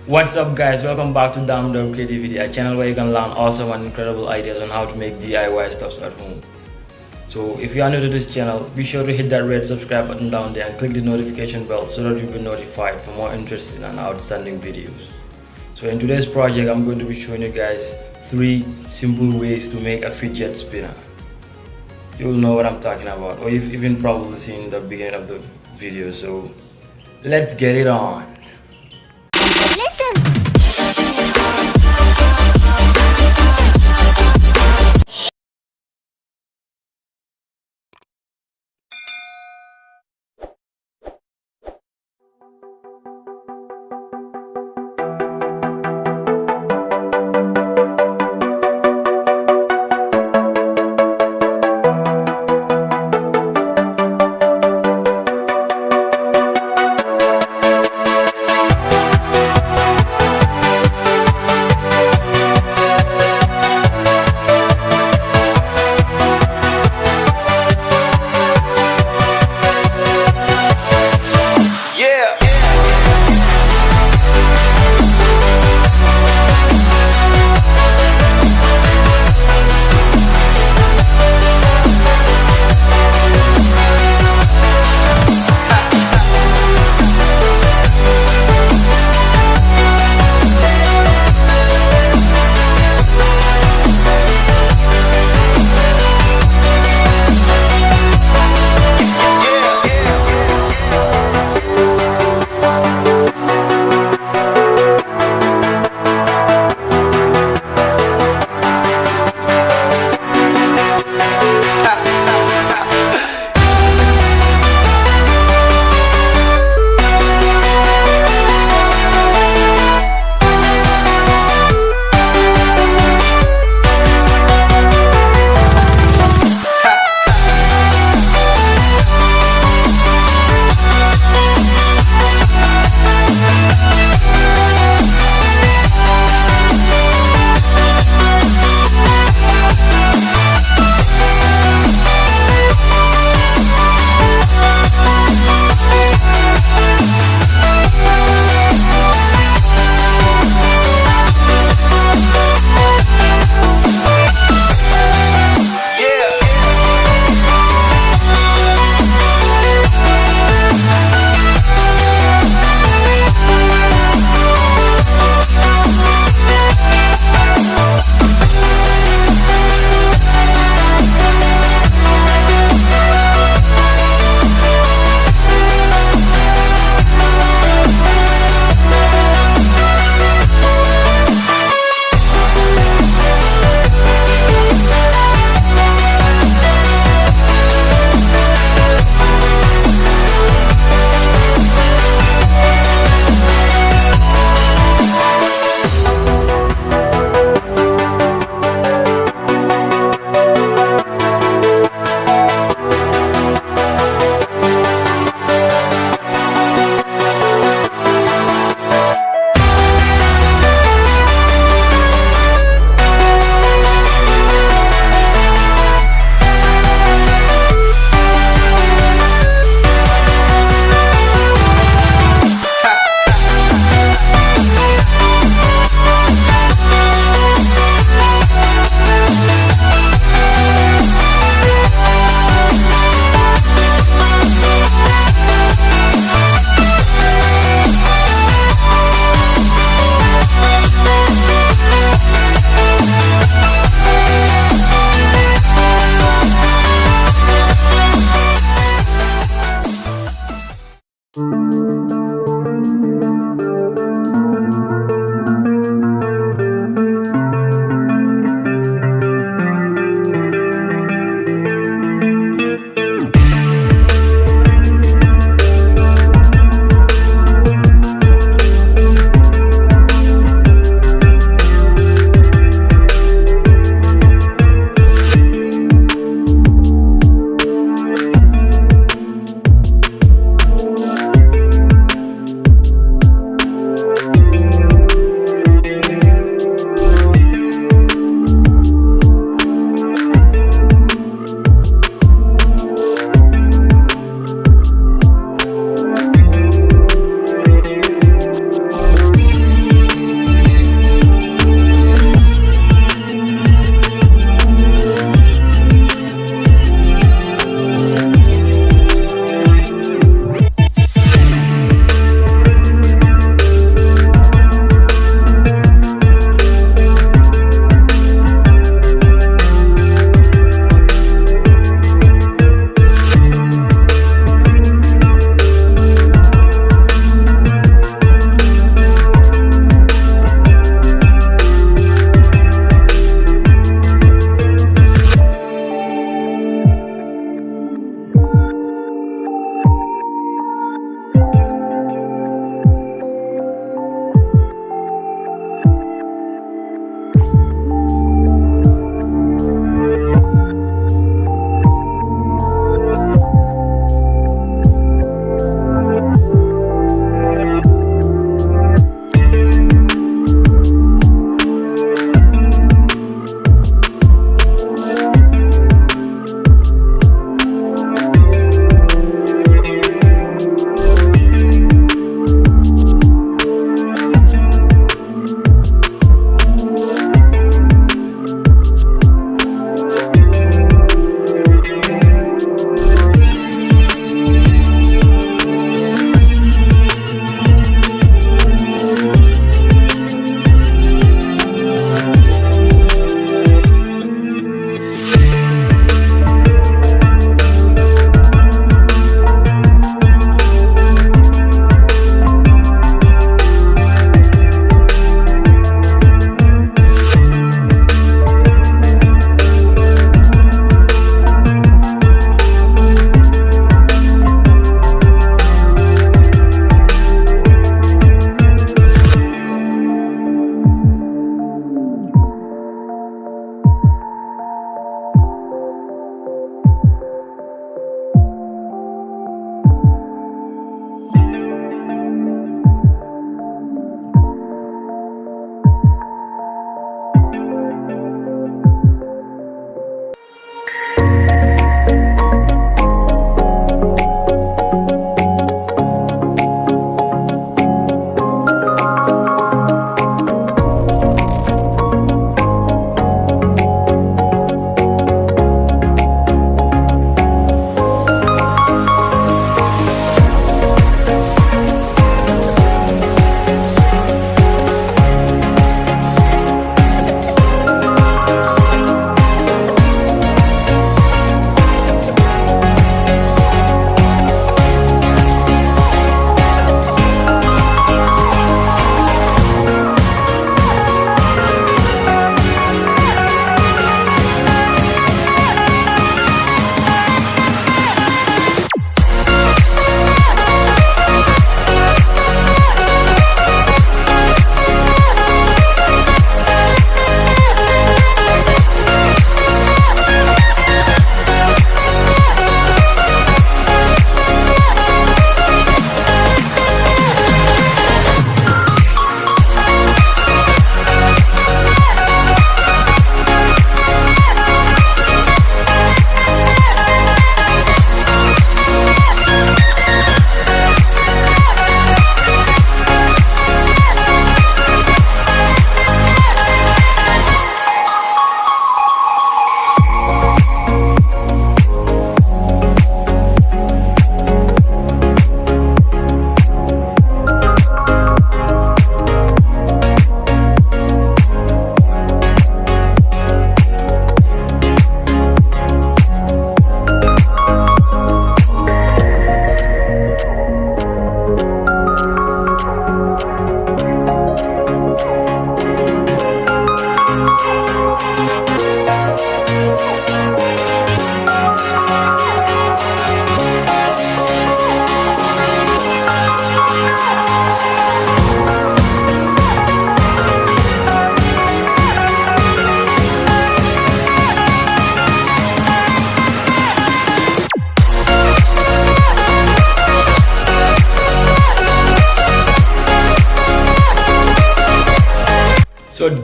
What's up guys, welcome back to Damn Dumb Creativity, a channel where you can learn awesome and incredible ideas on how to make DIY stuffs at home. So if you are new to this channel, be sure to hit that red subscribe button down there and click the notification bell so that you'll be notified for more interesting and outstanding videos. So in today's project, I'm going to be showing you guys 3 simple ways to make a fidget spinner. You'll know what I'm talking about, or you've even probably seen the beginning of the video, so let's get it on.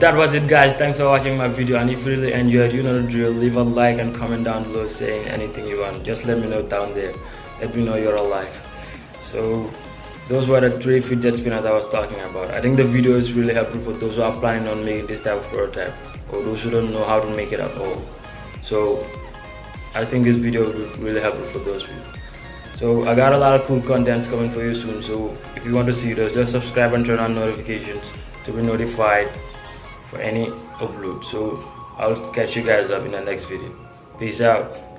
that was it, guys. Thanks for watching my video, and if you really enjoyed, you know the drill. Leave a like and comment down below saying anything you want. Just let me know down there. Let me know you're alive. So those were the 3 fidget spinners I was talking about. I think the video is really helpful for those who are planning on making this type of prototype, or those who don't know how to make it at all. So I think this video will be really helpful for those people. So I got a lot of cool contents coming for you soon. So if you want to see those, just subscribe and turn on notifications to be notified for any upload. So I'll catch you guys up in the next video. Peace out.